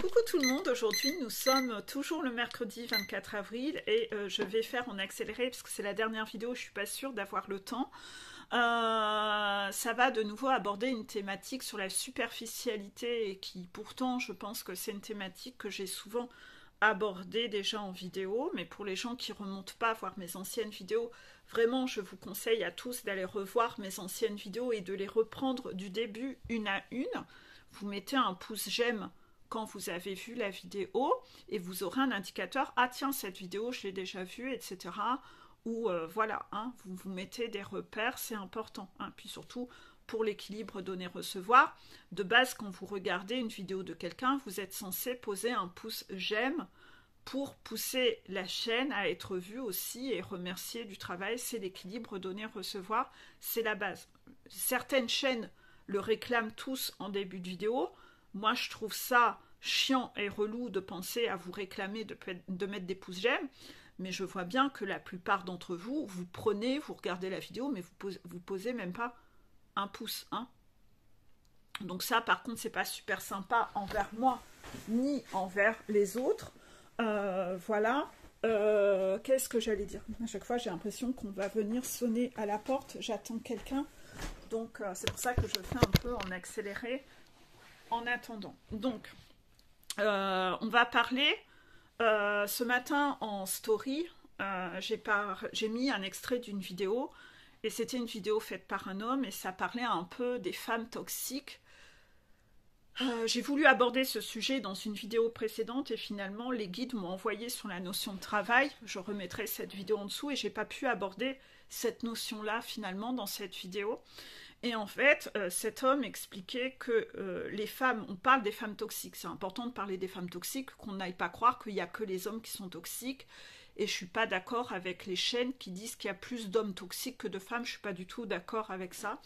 Coucou tout le monde, aujourd'hui nous sommes toujours le mercredi 24 avril et je vais faire en accéléré parce que c'est la dernière vidéo, je suis pas sûre d'avoir le temps. Ça va de nouveau aborder une thématique sur la superficialité et qui pourtant je pense que c'est une thématique que j'ai souvent abordée déjà en vidéo, mais pour les gens qui remontent pas voir mes anciennes vidéos, vraiment je vous conseille à tous d'aller revoir mes anciennes vidéos et de les reprendre du début une à une. Vous mettez un pouce j'aime quand vous avez vu la vidéo et vous aurez un indicateur, ah tiens cette vidéo je l'ai déjà vue, etc. Ou voilà, hein, vous mettez des repères, c'est important. Hein. Puis surtout pour l'équilibre donner-recevoir, de base quand vous regardez une vidéo de quelqu'un, vous êtes censé poser un pouce j'aime pour pousser la chaîne à être vue aussi et remercier du travail, c'est l'équilibre donner-recevoir, c'est la base. Certaines chaînes le réclament tous en début de vidéo. Moi, je trouve ça chiant et relou de penser à vous réclamer de mettre des pouces j'aime, mais je vois bien que la plupart d'entre vous, vous prenez, vous regardez la vidéo, mais vous posez même pas un pouce. Hein. Donc ça, par contre, c'est pas super sympa envers moi, ni envers les autres. Voilà. Qu'est-ce que j'allais dire? À chaque fois, j'ai l'impression qu'on va venir sonner à la porte. J'attends quelqu'un. Donc, c'est pour ça que je fais un peu en accéléré. En attendant, donc, on va parler, ce matin en story, j'ai mis un extrait d'une vidéo, et c'était une vidéo faite par un homme, et ça parlait un peu des femmes toxiques. J'ai voulu aborder ce sujet dans une vidéo précédente, et finalement, les guides m'ont envoyé sur la notion de travail, je remettrai cette vidéo en dessous, et j'ai pas pu aborder cette notion-là, finalement, dans cette vidéo. Et en fait, cet homme expliquait que les femmes, on parle des femmes toxiques, c'est important de parler des femmes toxiques, qu'on n'aille pas croire qu'il n'y a que les hommes qui sont toxiques, et je ne suis pas d'accord avec les chaînes qui disent qu'il y a plus d'hommes toxiques que de femmes, je ne suis pas du tout d'accord avec ça.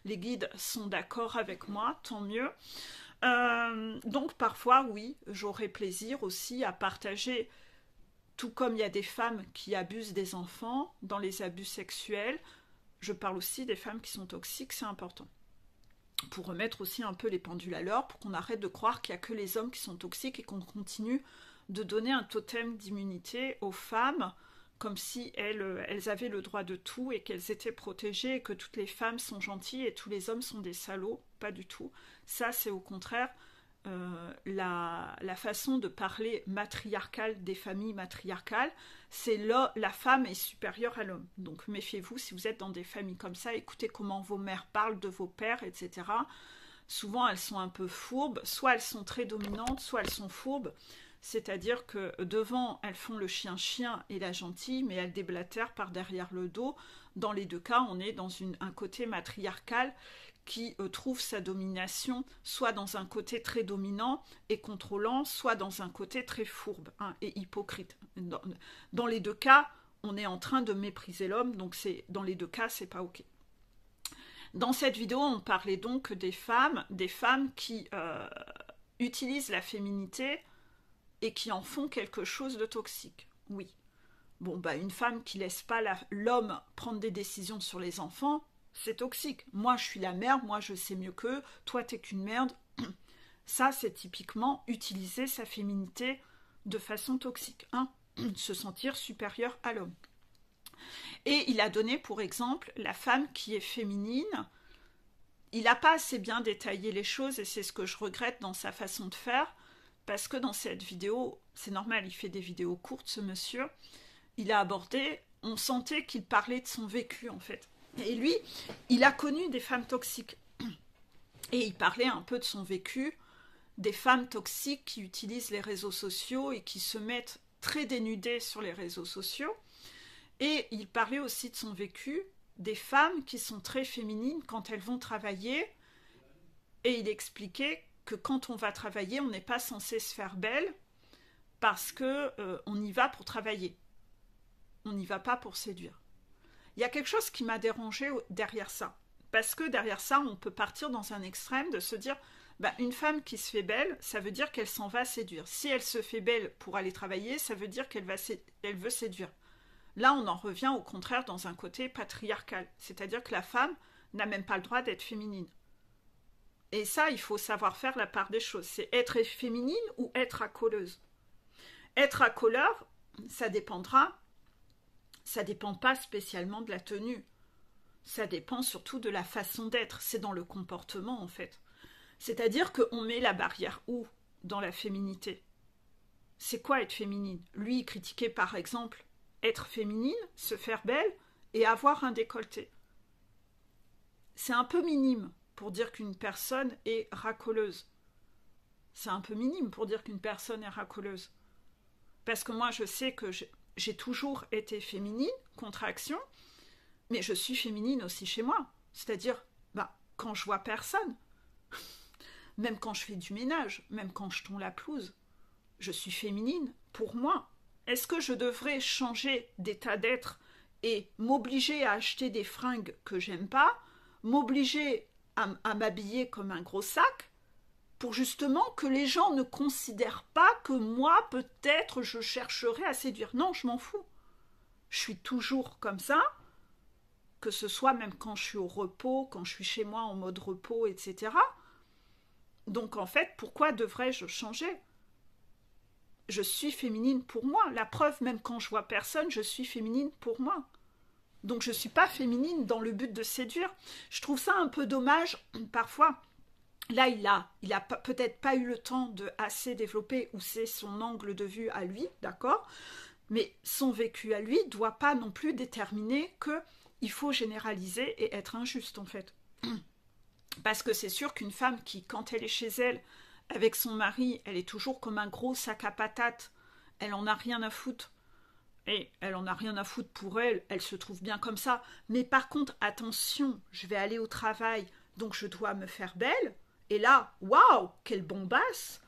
Les guides sont d'accord avec moi, tant mieux. Donc parfois, oui, j'aurais plaisir aussi à partager, tout comme il y a des femmes qui abusent des enfants dans les abus sexuels, je parle aussi des femmes qui sont toxiques, c'est important. Pour remettre aussi un peu les pendules à l'heure, pour qu'on arrête de croire qu'il n'y a que les hommes qui sont toxiques et qu'on continue de donner un totem d'immunité aux femmes, comme si elles avaient le droit de tout et qu'elles étaient protégées et que toutes les femmes sont gentilles et tous les hommes sont des salauds. Pas du tout. Ça, c'est au contraire la façon de parler matriarcale des familles matriarcales, c'est la femme est supérieure à l'homme. Donc méfiez-vous si vous êtes dans des familles comme ça, écoutez comment vos mères parlent de vos pères, etc. Souvent elles sont un peu fourbes, soit elles sont très dominantes, soit elles sont fourbes, c'est-à-dire que devant elles font le chien-chien et la gentille, mais elles déblatèrent par derrière le dos. Dans les deux cas, on est dans un côté matriarcal qui trouve sa domination soit dans un côté très dominant et contrôlant, soit dans un côté très fourbe et hypocrite. Dans les deux cas, on est en train de mépriser l'homme, donc dans les deux cas, c'est pas ok. Dans cette vidéo, on parlait donc des femmes qui utilisent la féminité et qui en font quelque chose de toxique. Oui. Bon, bah, une femme qui laisse pas l'homme prendre des décisions sur les enfants, c'est toxique. Moi, je suis la mère, moi, je sais mieux qu'eux, toi, t'es qu'une merde. Ça, c'est typiquement utiliser sa féminité de façon toxique. Hein, se sentir supérieur à l'homme. Et il a donné, pour exemple, la femme qui est féminine. Il n'a pas assez bien détaillé les choses, et c'est ce que je regrette dans sa façon de faire, parce que dans cette vidéo, c'est normal, il fait des vidéos courtes, ce monsieur, il a abordé, on sentait qu'il parlait de son vécu, en fait. Et lui, il a connu des femmes toxiques. Et il parlait un peu de son vécu, des femmes toxiques qui utilisent les réseaux sociaux et qui se mettent très dénudées sur les réseaux sociaux. Et il parlait aussi de son vécu, des femmes qui sont très féminines quand elles vont travailler. Et il expliquait que quand on va travailler, on n'est pas censé se faire belle parce qu'on y va pour travailler. On n'y va pas pour séduire. Il y a quelque chose qui m'a dérangée derrière ça. Parce que derrière ça, on peut partir dans un extrême de se dire, bah, une femme qui se fait belle, ça veut dire qu'elle s'en va séduire. Si elle se fait belle pour aller travailler, ça veut dire qu'elle veut séduire. Là, on en revient au contraire dans un côté patriarcal. C'est-à-dire que la femme n'a même pas le droit d'être féminine. Et ça, il faut savoir faire la part des choses. C'est être féminine ou être racoleuse. Être racoleur, ça dépendra. Ça dépend pas spécialement de la tenue. Ça dépend surtout de la façon d'être. C'est dans le comportement, en fait. C'est-à-dire qu'on met la barrière où dans la féminité? C'est quoi être féminine? Lui, il critiquait par exemple être féminine, se faire belle et avoir un décolleté. C'est un peu minime pour dire qu'une personne est racoleuse. C'est un peu minime pour dire qu'une personne est racoleuse. Parce que moi, je sais que j'ai toujours été féminine, contraction, mais je suis féminine aussi chez moi. C'est-à-dire, quand je vois personne, même quand je fais du ménage, même quand je tonds la pelouse, je suis féminine pour moi. Est-ce que je devrais changer d'état d'être et m'obliger à acheter des fringues que j'aime pas, m'obliger à m'habiller comme un gros sac, pour justement que les gens ne considèrent pas que moi, peut-être, je chercherai à séduire? Non, je m'en fous. Je suis toujours comme ça, que ce soit même quand je suis au repos, quand je suis chez moi en mode repos, etc. Donc en fait, pourquoi devrais-je changer? Je suis féminine pour moi. La preuve, même quand je vois personne, je suis féminine pour moi. Donc je ne suis pas féminine dans le but de séduire. Je trouve ça un peu dommage, parfois. Là, il a peut-être pas eu le temps de assez développer, ou c'est son angle de vue à lui, d'accord? Mais son vécu à lui ne doit pas non plus déterminer qu'il faut généraliser et être injuste, en fait. Parce que c'est sûr qu'une femme qui, quand elle est chez elle, avec son mari, elle est toujours comme un gros sac à patates, elle en a rien à foutre. Et elle en a rien à foutre pour elle, elle se trouve bien comme ça. Mais par contre, attention, je vais aller au travail, donc je dois me faire belle. Et là, waouh, quelle bombasse!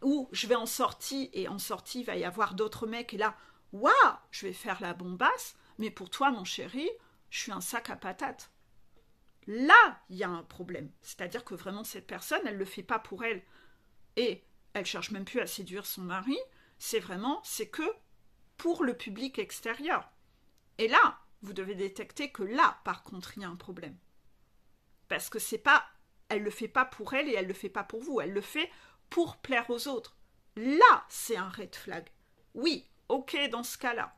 Ou je vais en sortie, et en sortie, il va y avoir d'autres mecs, et là, waouh, je vais faire la bombasse. Mais pour toi, mon chéri, je suis un sac à patates. Là, il y a un problème. C'est-à-dire que vraiment, cette personne, elle ne le fait pas pour elle. Et elle cherche même plus à séduire son mari. C'est que pour le public extérieur. Et là, vous devez détecter que là, par contre, il y a un problème. Parce que c'est pas, elle le fait pas pour elle et elle le fait pas pour vous. Elle le fait pour plaire aux autres. Là, c'est un red flag. Oui, ok, dans ce cas-là.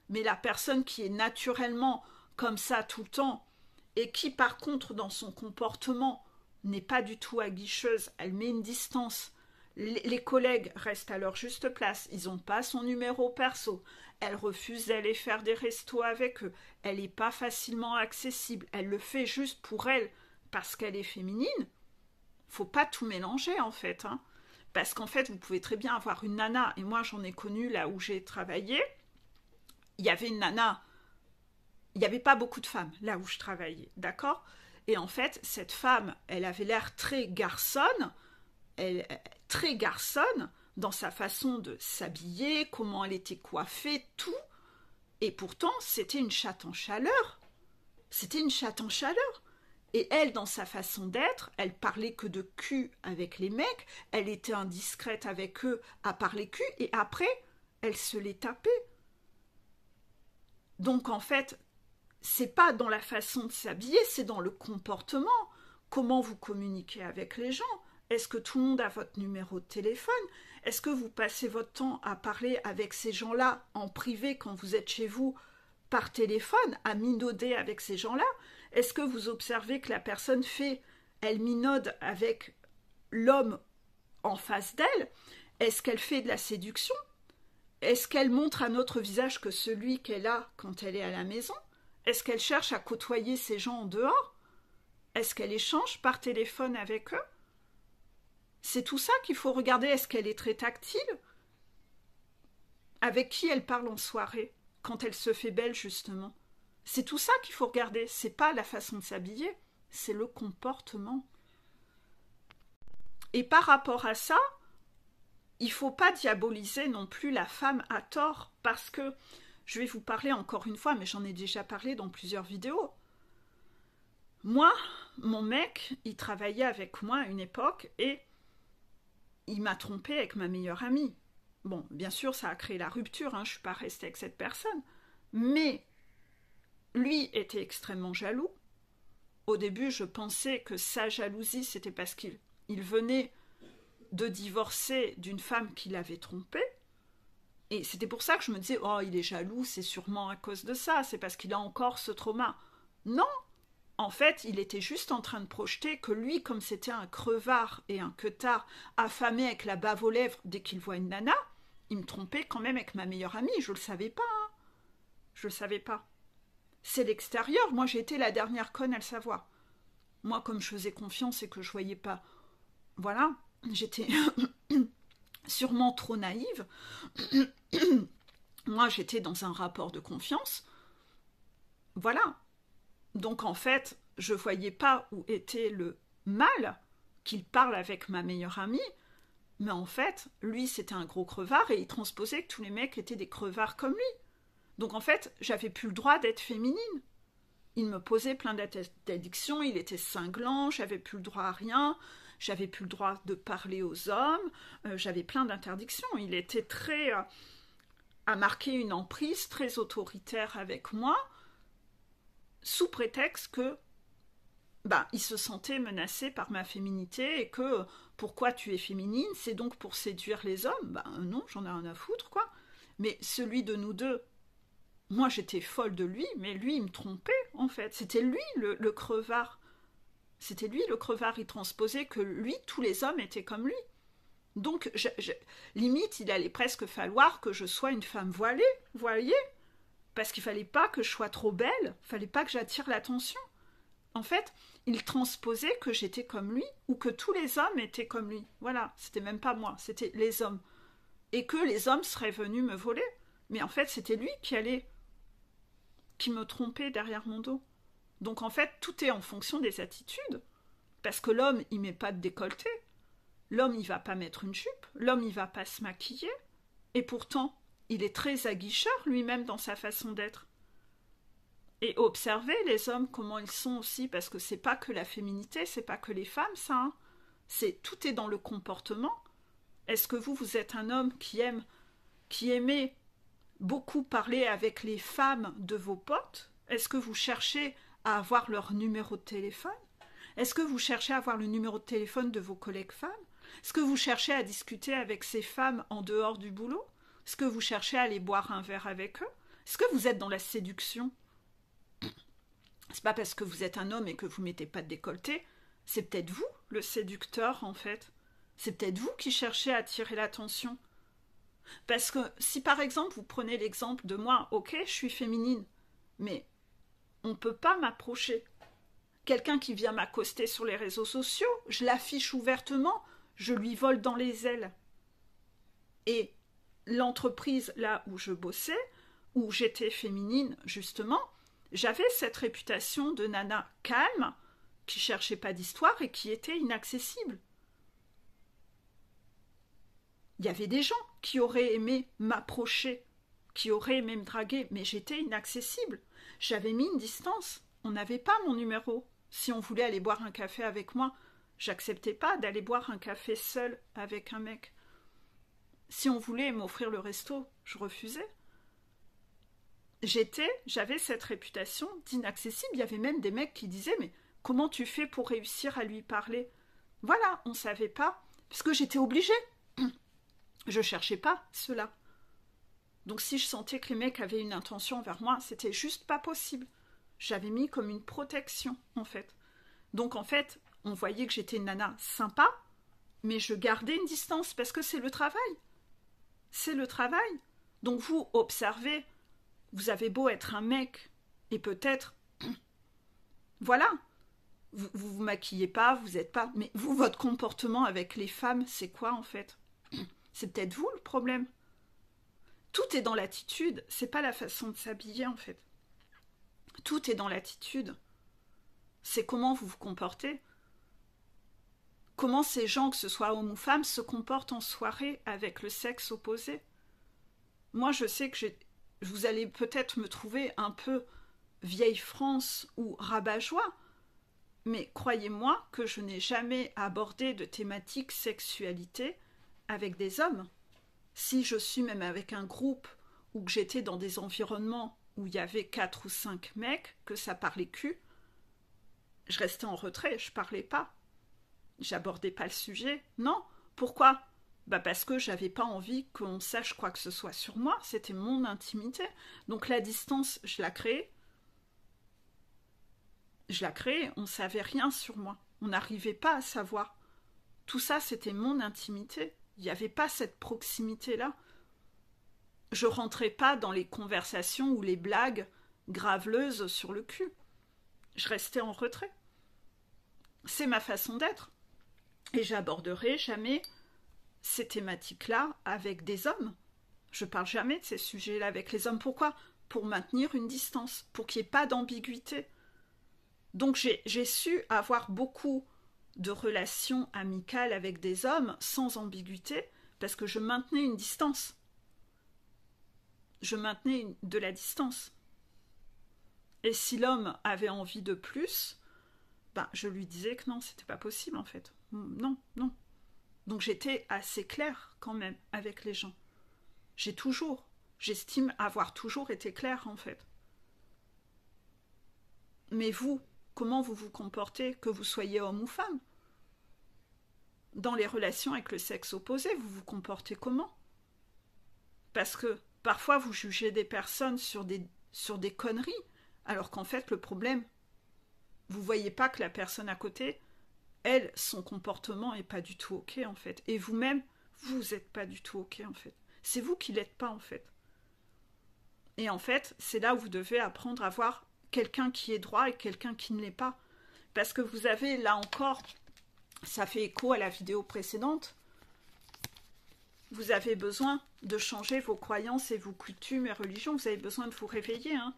Mais la personne qui est naturellement comme ça tout le temps et qui, par contre, dans son comportement, n'est pas du tout aguicheuse, elle met une distance. Les collègues restent à leur juste place, ils n'ont pas son numéro perso, elle refuse d'aller faire des restos avec eux, elle n'est pas facilement accessible, elle le fait juste pour elle parce qu'elle est féminine. Faut pas tout mélanger en fait, hein. Parce qu'en fait vous pouvez très bien avoir une nana, et moi j'en ai connu là où j'ai travaillé, il y avait une nana, il n'y avait pas beaucoup de femmes là où je travaillais, d'accord? Et en fait cette femme, elle avait l'air très garçonne, très garçonne dans sa façon de s'habiller, comment elle était coiffée, tout. Et pourtant, c'était une chatte en chaleur. C'était une chatte en chaleur. Et elle, dans sa façon d'être, elle parlait que de cul avec les mecs, elle était indiscrète avec eux à parler cul, et après, elle se les tapait. Donc en fait, c'est pas dans la façon de s'habiller, c'est dans le comportement. Comment vous communiquez avec les gens? Est-ce que tout le monde a votre numéro de téléphone? Est-ce que vous passez votre temps à parler avec ces gens-là en privé quand vous êtes chez vous par téléphone, à minauder avec ces gens-là? Est-ce que vous observez que la personne elle minaude avec l'homme en face d'elle? Est-ce qu'elle fait de la séduction? Est-ce qu'elle montre à notre visage que celui qu'elle a quand elle est à la maison? Est-ce qu'elle cherche à côtoyer ces gens en dehors? Est-ce qu'elle échange par téléphone avec eux? C'est tout ça qu'il faut regarder. Est-ce qu'elle est très tactile? Avec qui elle parle en soirée, quand elle se fait belle, justement? C'est tout ça qu'il faut regarder. C'est pas la façon de s'habiller, c'est le comportement. Et par rapport à ça, il faut pas diaboliser non plus la femme à tort, parce que, je vais vous parler encore une fois, mais j'en ai déjà parlé dans plusieurs vidéos. Moi, mon mec, il travaillait avec moi à une époque, et il m'a trompée avec ma meilleure amie. Bon, bien sûr, ça a créé la rupture, hein, je ne suis pas restée avec cette personne. Mais lui était extrêmement jaloux. au début, je pensais que sa jalousie, c'était parce qu'il venait de divorcer d'une femme qui l'avait trompé. Et c'était pour ça que je me disais, oh, il est jaloux, c'est sûrement à cause de ça, c'est parce qu'il a encore ce trauma. Non, en fait, il était juste en train de projeter que lui, comme c'était un crevard et un queutard affamé avec la bave aux lèvres dès qu'il voit une nana, il me trompait quand même avec ma meilleure amie, je le savais pas, hein. Je le savais pas. C'est l'extérieur, moi j'ai été la dernière conne à le savoir. Moi, comme je faisais confiance et que je voyais pas, voilà, j'étais sûrement trop naïve. Moi, j'étais dans un rapport de confiance. Voilà. Donc, en fait, je voyais pas où était le mal qu'il parle avec ma meilleure amie. Mais en fait, lui, c'était un gros crevard et il transposait que tous les mecs étaient des crevards comme lui. Donc, en fait, j'avais plus le droit d'être féminine. Il me posait plein d'addictions, il était cinglant, j'avais plus le droit à rien, j'avais plus le droit de parler aux hommes, j'avais plein d'interdictions. Il était très... a marqué une emprise très autoritaire avec moi, sous prétexte que il se sentait menacé par ma féminité et que pourquoi tu es féminine, c'est donc pour séduire les hommes. Non, j'en ai rien à foutre, quoi. Mais celui de nous deux, moi j'étais folle de lui, mais lui il me trompait en fait. C'était lui le crevard. C'était lui le crevard, il transposait que lui, tous les hommes étaient comme lui. Donc, limite, il allait presque falloir que je sois une femme voilée, voyez, parce qu'il fallait pas que je sois trop belle, il fallait pas que j'attire l'attention. En fait, il transposait que j'étais comme lui, ou que tous les hommes étaient comme lui. Voilà, c'était même pas moi, c'était les hommes. Et que les hommes seraient venus me voler. Mais en fait, c'était lui qui me trompait derrière mon dos. Donc en fait, tout est en fonction des attitudes. Parce que l'homme, il met pas de décolleté. L'homme, il va pas mettre une jupe. L'homme, il va pas se maquiller. Et pourtant, il est très aguicheur lui-même dans sa façon d'être. Et observez les hommes, comment ils sont aussi, parce que c'est pas que la féminité, c'est pas que les femmes, ça. Hein. Tout est dans le comportement. Est-ce que vous êtes un homme qui aimait beaucoup parler avec les femmes de vos potes? Est-ce que vous cherchez à avoir leur numéro de téléphone? Est-ce que vous cherchez à avoir le numéro de téléphone de vos collègues femmes? Est-ce que vous cherchez à discuter avec ces femmes en dehors du boulot? Est-ce que vous cherchez à aller boire un verre avec eux? Est-ce que vous êtes dans la séduction? C'est pas parce que vous êtes un homme et que vous mettez pas de décolleté, c'est peut-être vous, le séducteur, en fait. C'est peut-être vous qui cherchez à attirer l'attention. Parce que si par exemple vous prenez l'exemple de moi, ok, je suis féminine, mais on ne peut pas m'approcher. Quelqu'un qui vient m'accoster sur les réseaux sociaux, je l'affiche ouvertement, je lui vole dans les ailes. Et l'entreprise là où je bossais, où j'étais féminine justement, j'avais cette réputation de nana calme, qui cherchait pas d'histoire et qui était inaccessible. Il y avait des gens qui auraient aimé m'approcher, qui auraient aimé me draguer, mais j'étais inaccessible. J'avais mis une distance. On n'avait pas mon numéro. Si on voulait aller boire un café avec moi, j'acceptais pas d'aller boire un café seul avec un mec. Si on voulait m'offrir le resto, je refusais. J'avais cette réputation d'inaccessible. Il y avait même des mecs qui disaient « Mais comment tu fais pour réussir à lui parler ?» Voilà, on ne savait pas, parce que j'étais obligée. Je cherchais pas cela. Donc si je sentais que les mecs avaient une intention envers moi, c'était juste pas possible. J'avais mis comme une protection, en fait. Donc en fait, on voyait que j'étais une nana sympa, mais je gardais une distance, parce que c'est le travail. C'est le travail. Donc vous observez, vous avez beau être un mec, et peut-être, voilà, vous maquillez pas, vous êtes pas, mais vous, votre comportement avec les femmes, c'est quoi en fait? C'est peut-être vous le problème. Tout est dans l'attitude, c'est pas la façon de s'habiller en fait. Tout est dans l'attitude. C'est comment vous vous comportez. Comment ces gens, que ce soit hommes ou femmes, se comportent en soirée avec le sexe opposé. Moi, je sais que vous allez peut-être me trouver un peu vieille France ou rabat-joie, mais croyez-moi que je n'ai jamais abordé de thématique sexualité avec des hommes. Si je suis même avec un groupe ou que j'étais dans des environnements où il y avait 4 ou 5 mecs, que ça parlait cul, Je restais en retrait, je parlais pas. J'abordais pas le sujet. Non. Pourquoi? Bah parce que j'avais pas envie qu'on sache quoi que ce soit sur moi. C'était mon intimité. Donc la distance, je la créais. On savait rien sur moi. On n'arrivait pas à savoir. Tout ça, c'était mon intimité. Il n'y avait pas cette proximité-là. Je rentrais pas dans les conversations ou les blagues graveleuses sur le cul. Je restais en retrait. C'est ma façon d'être. Et j'aborderai jamais ces thématiques-là avec des hommes. Je parle jamais de ces sujets-là avec les hommes. Pourquoi? Pour maintenir une distance, pour qu'il n'y ait pas d'ambiguïté. Donc j'ai su avoir beaucoup de relations amicales avec des hommes sans ambiguïté parce que je maintenais une distance. Je maintenais de la distance. Et si l'homme avait envie de plus, ben, je lui disais que non, c'était pas possible en fait. Non, non. Donc j'étais assez claire quand même avec les gens. J'estime avoir toujours été claire en fait. Mais vous, comment vous vous comportez, que vous soyez homme ou femme? Dans les relations avec le sexe opposé, vous vous comportez comment? Parce que parfois vous jugez des personnes sur des conneries, alors qu'en fait le problème, vous voyez pas que la personne à côté, elle, son comportement est pas du tout ok en fait. Et vous-même, vous êtes pas du tout ok en fait. C'est vous qui l'êtes pas en fait. Et en fait, c'est là où vous devez apprendre à voir quelqu'un qui est droit et quelqu'un qui ne l'est pas. Parce que vous avez là encore, ça fait écho à la vidéo précédente, vous avez besoin de changer vos croyances et vos coutumes et religions, vous avez besoin de vous réveiller. Hein.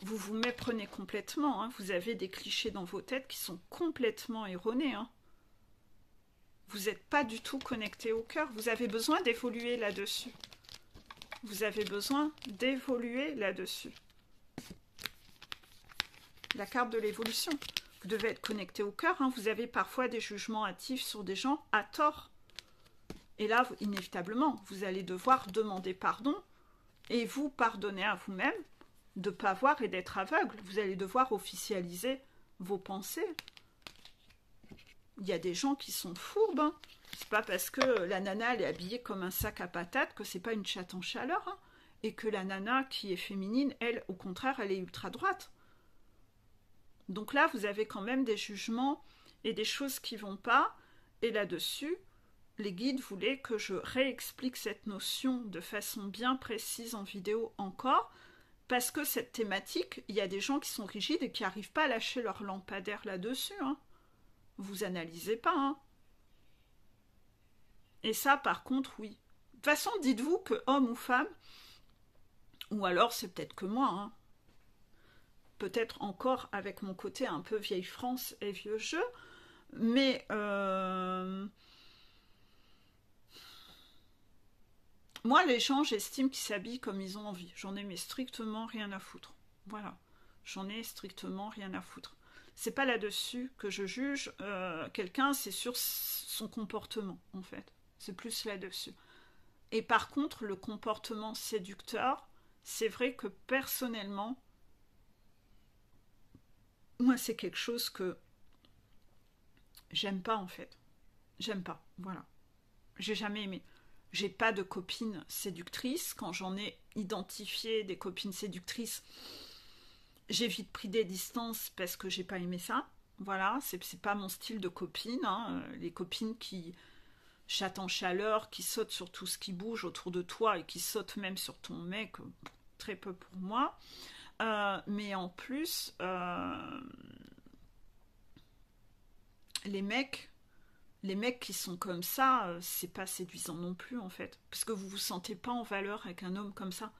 Vous vous méprenez complètement, hein. Vous avez des clichés dans vos têtes qui sont complètement erronés. Hein. Vous n'êtes pas du tout connecté au cœur, vous avez besoin d'évoluer là-dessus. Vous avez besoin d'évoluer là-dessus. La carte de l'évolution. Vous devez être connecté au cœur. Hein. Vous avez parfois des jugements hâtifs sur des gens à tort. Et là, inévitablement, vous allez devoir demander pardon et vous pardonner à vous-même de ne pas voir et d'être aveugle. Vous allez devoir officialiser vos pensées. Il y a des gens qui sont fourbes. Hein. C'est pas parce que la nana elle est habillée comme un sac à patates que c'est pas une chatte en chaleur. Hein. Et que la nana qui est féminine, elle, au contraire, elle est ultra droite. Donc là, vous avez quand même des jugements et des choses qui vont pas. Et là-dessus, les guides voulaient que je réexplique cette notion de façon bien précise en vidéo encore, parce que cette thématique, il y a des gens qui sont rigides et qui n'arrivent pas à lâcher leur lampadaire là-dessus. Hein. Vous analysez pas. Hein. Et ça, par contre, oui. De toute façon, dites-vous que homme ou femme, ou alors c'est peut-être que moi, hein, peut-être encore avec mon côté un peu vieille France et vieux jeu, mais moi, les gens, j'estime qu'ils s'habillent comme ils ont envie. J'en ai mais strictement rien à foutre. Voilà. J'en ai strictement rien à foutre. C'est pas là-dessus que je juge quelqu'un, c'est sur son comportement, en fait. C'est plus là-dessus. Et par contre, le comportement séducteur, c'est vrai que personnellement, moi, c'est quelque chose que j'aime pas, en fait. J'aime pas, voilà. J'ai jamais aimé. J'ai pas de copines séductrices. Quand j'en ai identifié des copines séductrices, j'ai vite pris des distances parce que j'ai pas aimé ça. Voilà, c'est pas mon style de copine. Hein. Les copines qui chattent en chaleur, qui sautent sur tout ce qui bouge autour de toi et qui sautent même sur ton mec, très peu pour moi. Mais en plus, les mecs qui sont comme ça, c'est pas séduisant non plus en fait. Parce que vous vous sentez pas en valeur avec un homme comme ça.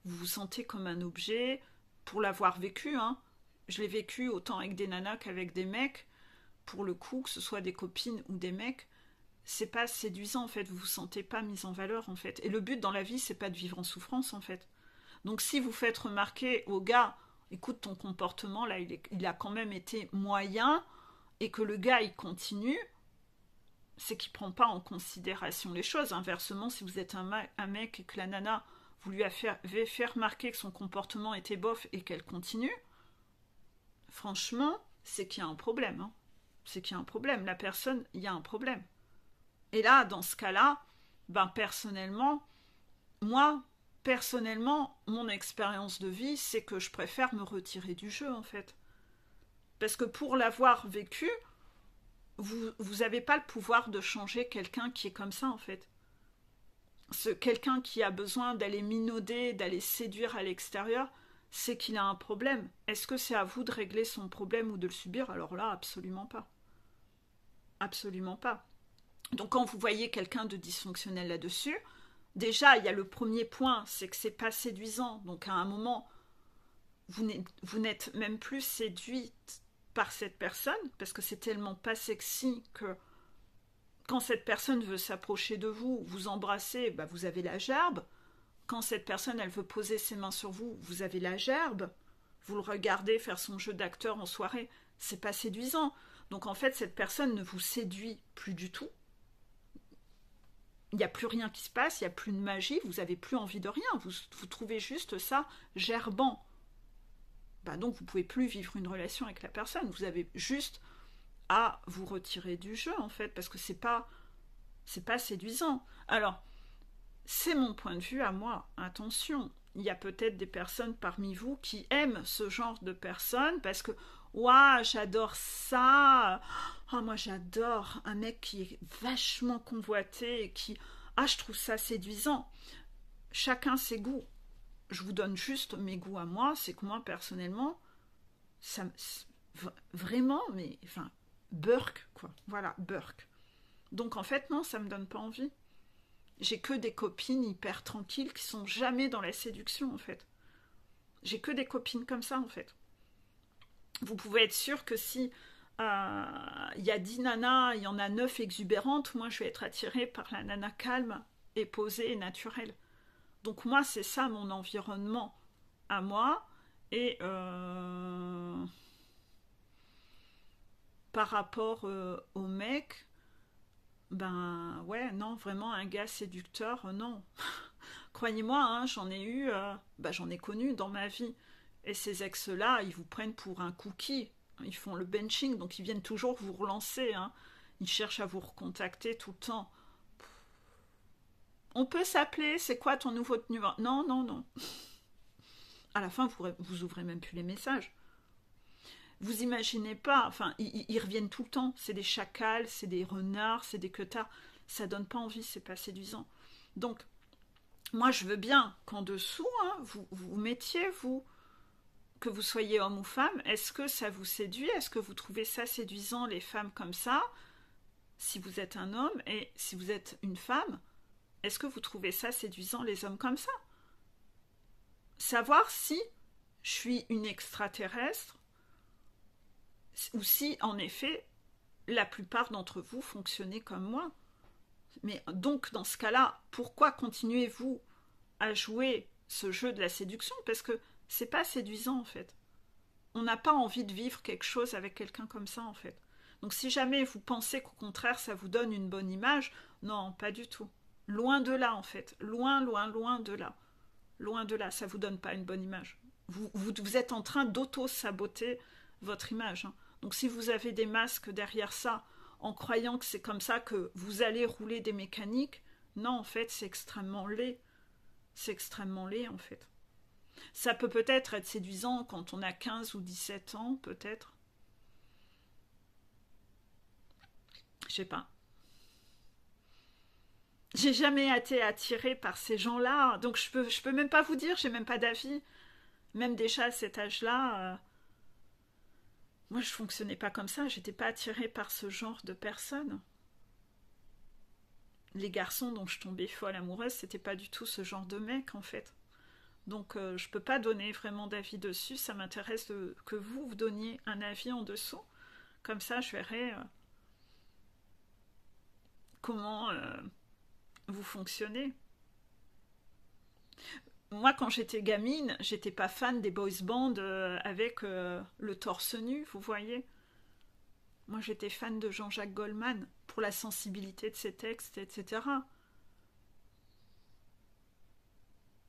Vous vous sentez comme un objet, pour l'avoir vécu, hein. Je l'ai vécu autant avec des nanas qu'avec des mecs. Pour le coup, que ce soit des copines ou des mecs, c'est pas séduisant en fait. Vous vous sentez pas mise en valeur en fait. Et le but dans la vie, c'est pas de vivre en souffrance en fait. Donc si vous faites remarquer au gars, écoute ton comportement là, il a quand même été moyen, et que le gars il continue, c'est qu'il ne prend pas en considération les choses. Inversement, si vous êtes un mec et que la nana, vous lui avez fait remarquer que son comportement était bof et qu'elle continue, franchement, c'est qu'il y a un problème. Hein. C'est qu'il y a un problème. La personne, il y a un problème. Et là, dans ce cas-là, ben personnellement, mon expérience de vie, c'est que je préfère me retirer du jeu, en fait. Parce que pour l'avoir vécu, vous n'avez pas le pouvoir de changer quelqu'un qui est comme ça, en fait. Quelqu'un qui a besoin d'aller minauder, d'aller séduire à l'extérieur, c'est qu'il a un problème. Est-ce que c'est à vous de régler son problème ou de le subir? Alors là, absolument pas. Absolument pas. Donc quand vous voyez quelqu'un de dysfonctionnel là-dessus, déjà, il y a le premier point, c'est que c'est pas séduisant. Donc à un moment, vous n'êtes même plus séduite par cette personne, parce que c'est tellement pas sexy que quand cette personne veut s'approcher de vous, vous embrasser, bah vous avez la gerbe. Quand cette personne, elle veut poser ses mains sur vous, vous avez la gerbe. Vous le regardez faire son jeu d'acteur en soirée, c'est pas séduisant. Donc en fait, cette personne ne vous séduit plus du tout. Il n'y a plus rien qui se passe, il n'y a plus de magie, vous n'avez plus envie de rien. Vous trouvez juste ça gerbant. Bah donc vous ne pouvez plus vivre une relation avec la personne. Vous avez juste à vous retirer du jeu, en fait, parce que c'est pas séduisant. Alors, c'est mon point de vue à moi. Attention, il y a peut-être des personnes parmi vous qui aiment ce genre de personnes parce que ouah, j'adore ça. Oh, moi j'adore un mec qui est vachement convoité et qui je trouve ça séduisant. Chacun ses goûts. Je vous donne juste mes goûts à moi, c'est que moi personnellement ça vraiment mais enfin Burk quoi. Voilà, Burk. Donc en fait non, ça me donne pas envie. J'ai que des copines hyper tranquilles qui sont jamais dans la séduction, en fait. J'ai que des copines comme ça, en fait. Vous pouvez être sûr que si y a 10 nanas, il y en a 9 exubérantes, moi, je vais être attirée par la nana calme et posée et naturelle. Donc moi, c'est ça mon environnement à moi. Et par rapport au mec, ben ouais, non, vraiment un gars séducteur, non. Croyez-moi, hein, j'en ai connu dans ma vie. Et ces ex-là, ils vous prennent pour un cookie. Ils font le benching, donc ils viennent toujours vous relancer. Hein. Ils cherchent à vous recontacter tout le temps. On peut s'appeler, c'est quoi ton nouveau numéro? Non, non, non. À la fin, vous ouvrez même plus les messages. Vous imaginez pas, enfin, ils reviennent tout le temps. C'est des chacals, c'est des renards, c'est des queutards. Ça donne pas envie, c'est pas séduisant. Donc, moi, je veux bien qu'en dessous, hein, vous mettiez, que vous soyez homme ou femme, est-ce que ça vous séduit? Est-ce que vous trouvez ça séduisant, les femmes comme ça? Si vous êtes un homme et si vous êtes une femme, est-ce que vous trouvez ça séduisant, les hommes comme ça? Savoir si je suis une extraterrestre ou si, en effet, la plupart d'entre vous fonctionnez comme moi. Mais donc, dans ce cas-là, pourquoi continuez-vous à jouer ce jeu de la séduction? Parce que c'est pas séduisant, en fait. On n'a pas envie de vivre quelque chose avec quelqu'un comme ça, en fait. Donc si jamais vous pensez qu'au contraire, ça vous donne une bonne image, non, pas du tout. Loin de là, en fait. Loin, loin, loin de là. Loin de là, ça vous donne pas une bonne image. Vous êtes en train d'auto-saboter votre image. Hein. Donc si vous avez des masques derrière ça, en croyant que c'est comme ça que vous allez rouler des mécaniques, non, en fait, c'est extrêmement laid. C'est extrêmement laid, en fait. Ça peut peut-être être séduisant quand on a 15 ou 17 ans, peut-être. Je sais pas. J'ai jamais été attirée par ces gens-là, donc je peux même pas vous dire, j'ai même pas d'avis. Même déjà à cet âge-là, moi je fonctionnais pas comme ça, j'étais pas attirée par ce genre de personnes. Les garçons dont je tombais folle amoureuse, c'était pas du tout ce genre de mec en fait. Donc je peux pas donner vraiment d'avis dessus, ça m'intéresse que vous donniez un avis en dessous. Comme ça je verrai comment vous fonctionnez. Moi, quand j'étais gamine, j'étais pas fan des boys bands avec le torse nu, vous voyez. Moi, j'étais fan de Jean-Jacques Goldman pour la sensibilité de ses textes, etc.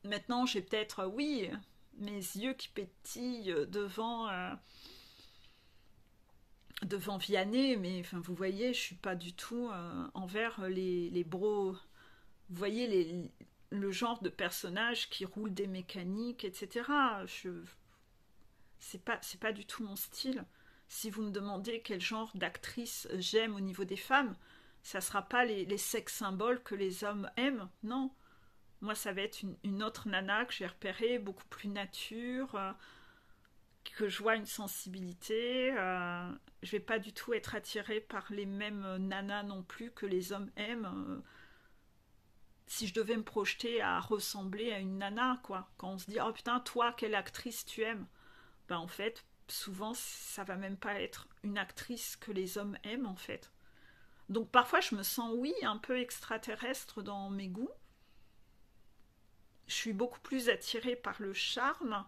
Maintenant, j'ai peut-être, oui, mes yeux qui pétillent devant devant Vianney, mais enfin, vous voyez, je suis pas du tout envers les bros. Vous voyez le genre de personnage qui roule des mécaniques, etc. C'est pas du tout mon style. Si vous me demandez quel genre d'actrice j'aime au niveau des femmes, ça sera pas les sex symboles que les hommes aiment, non. Moi, ça va être une autre nana que j'ai repérée, beaucoup plus nature, que je vois une sensibilité. Je vais pas du tout être attirée par les mêmes nanas non plus que les hommes aiment. Si je devais me projeter à ressembler à une nana, quoi. Quand on se dit, oh putain, toi, quelle actrice tu aimes? Ben en fait, souvent, ça va même pas être une actrice que les hommes aiment, en fait. Donc parfois, je me sens, oui, un peu extraterrestre dans mes goûts. Je suis beaucoup plus attirée par le charme,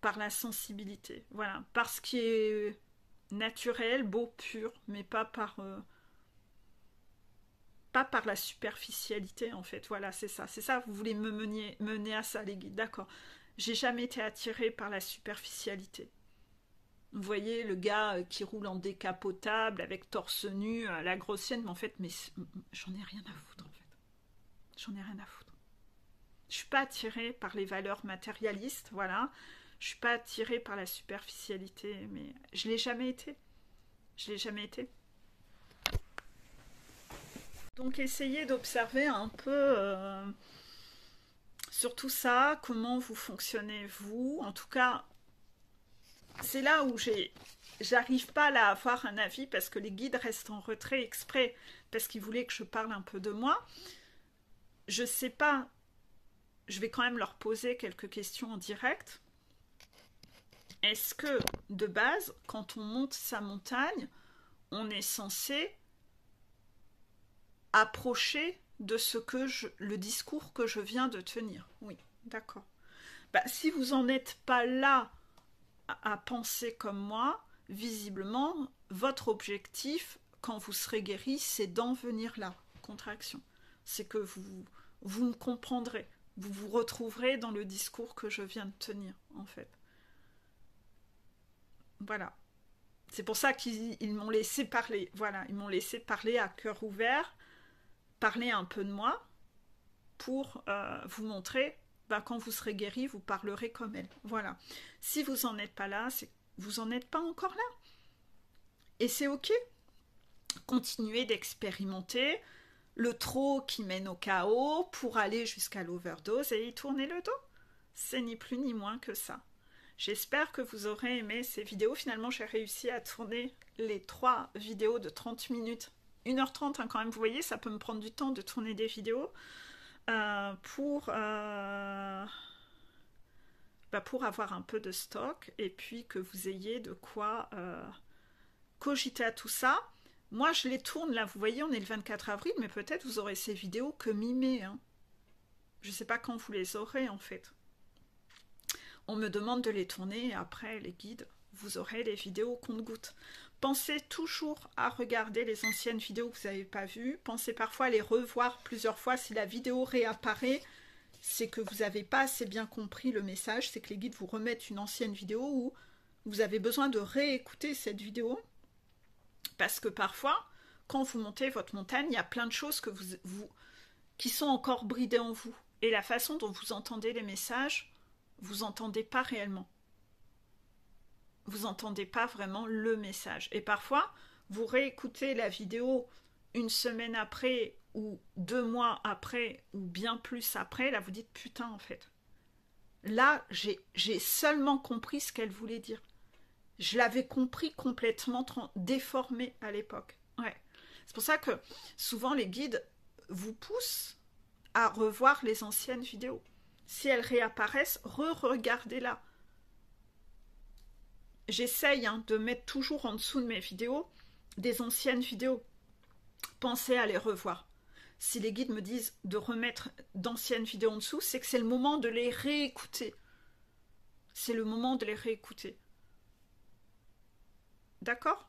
par la sensibilité. Voilà, par ce qui est naturel, beau, pur, mais pas par la superficialité, en fait. Voilà, c'est ça. C'est ça, vous voulez me mener à ça, les guides. D'accord. J'ai jamais été attirée par la superficialité. Vous voyez, le gars qui roule en décapotable, avec torse nu, la grosse chienne, mais en fait, j'en ai rien à foutre, en fait. J'en ai rien à foutre. Je suis pas attirée par les valeurs matérialistes, voilà. Je suis pas attirée par la superficialité, mais je l'ai jamais été. Je l'ai jamais été. Donc essayez d'observer un peu sur tout ça, comment vous fonctionnez vous. En tout cas, c'est là où j'arrive pas là à avoir un avis parce que les guides restent en retrait exprès parce qu'ils voulaient que je parle un peu de moi. Je sais pas, je vais quand même leur poser quelques questions en direct. Est-ce que de base, quand on monte sa montagne, on est censé approcher de le discours que je viens de tenir? Oui, d'accord. Bah, si vous n'en êtes pas là à penser comme moi, visiblement, votre objectif, quand vous serez guéri, c'est d'en venir là, contraction. C'est que vous me comprendrez, vous vous retrouverez dans le discours que je viens de tenir, en fait. Voilà. C'est pour ça qu'ils m'ont laissé parler. Voilà, ils m'ont laissé parler à cœur ouvert, parler un peu de moi, pour vous montrer, bah, quand vous serez guéri, vous parlerez comme elle. Voilà. Si vous n'en êtes pas là, vous n'en êtes pas encore là. Et c'est ok. Continuez d'expérimenter le trop qui mène au chaos pour aller jusqu'à l'overdose et y tourner le dos. C'est ni plus ni moins que ça. J'espère que vous aurez aimé ces vidéos. Finalement, j'ai réussi à tourner les 3 vidéos de 30 minutes. 1h30 hein, quand même, vous voyez, ça peut me prendre du temps de tourner des vidéos. Pour avoir un peu de stock et puis que vous ayez de quoi cogiter à tout ça. Moi, je les tourne là, vous voyez, on est le 24 avril, mais peut-être vous aurez ces vidéos que mi-mai. Hein. Je ne sais pas quand vous les aurez en fait. On me demande de les tourner et après, les guides, vous aurez les vidéos compte-gouttes. Pensez toujours à regarder les anciennes vidéos que vous n'avez pas vues. Pensez parfois à les revoir plusieurs fois. Si la vidéo réapparaît, c'est que vous n'avez pas assez bien compris le message. C'est que les guides vous remettent une ancienne vidéo où vous avez besoin de réécouter cette vidéo. Parce que parfois, quand vous montez votre montagne, il y a plein de choses que qui sont encore bridées en vous. Et la façon dont vous entendez les messages, vous n'entendez pas réellement. Vous n'entendez pas vraiment le message. Et parfois, vous réécoutez la vidéo une semaine après ou 2 mois après ou bien plus après, là vous dites putain en fait. Là, j'ai seulement compris ce qu'elle voulait dire. Je l'avais compris complètement déformé à l'époque. Ouais. C'est pour ça que souvent les guides vous poussent à revoir les anciennes vidéos. Si elles réapparaissent, re-regardez-la. J'essaye de mettre toujours en dessous de mes vidéos des anciennes vidéos. Pensez à les revoir. Si les guides me disent de remettre d'anciennes vidéos en dessous, c'est que c'est le moment de les réécouter. C'est le moment de les réécouter. D'accord?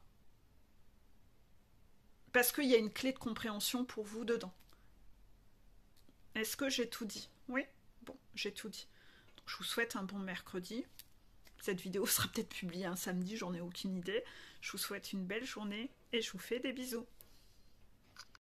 Parce qu'il y a une clé de compréhension pour vous dedans. Est-ce que j'ai tout dit? Oui? Bon, j'ai tout dit. Donc, je vous souhaite un bon mercredi. Cette vidéo sera peut-être publiée un samedi, j'en ai aucune idée. Je vous souhaite une belle journée et je vous fais des bisous.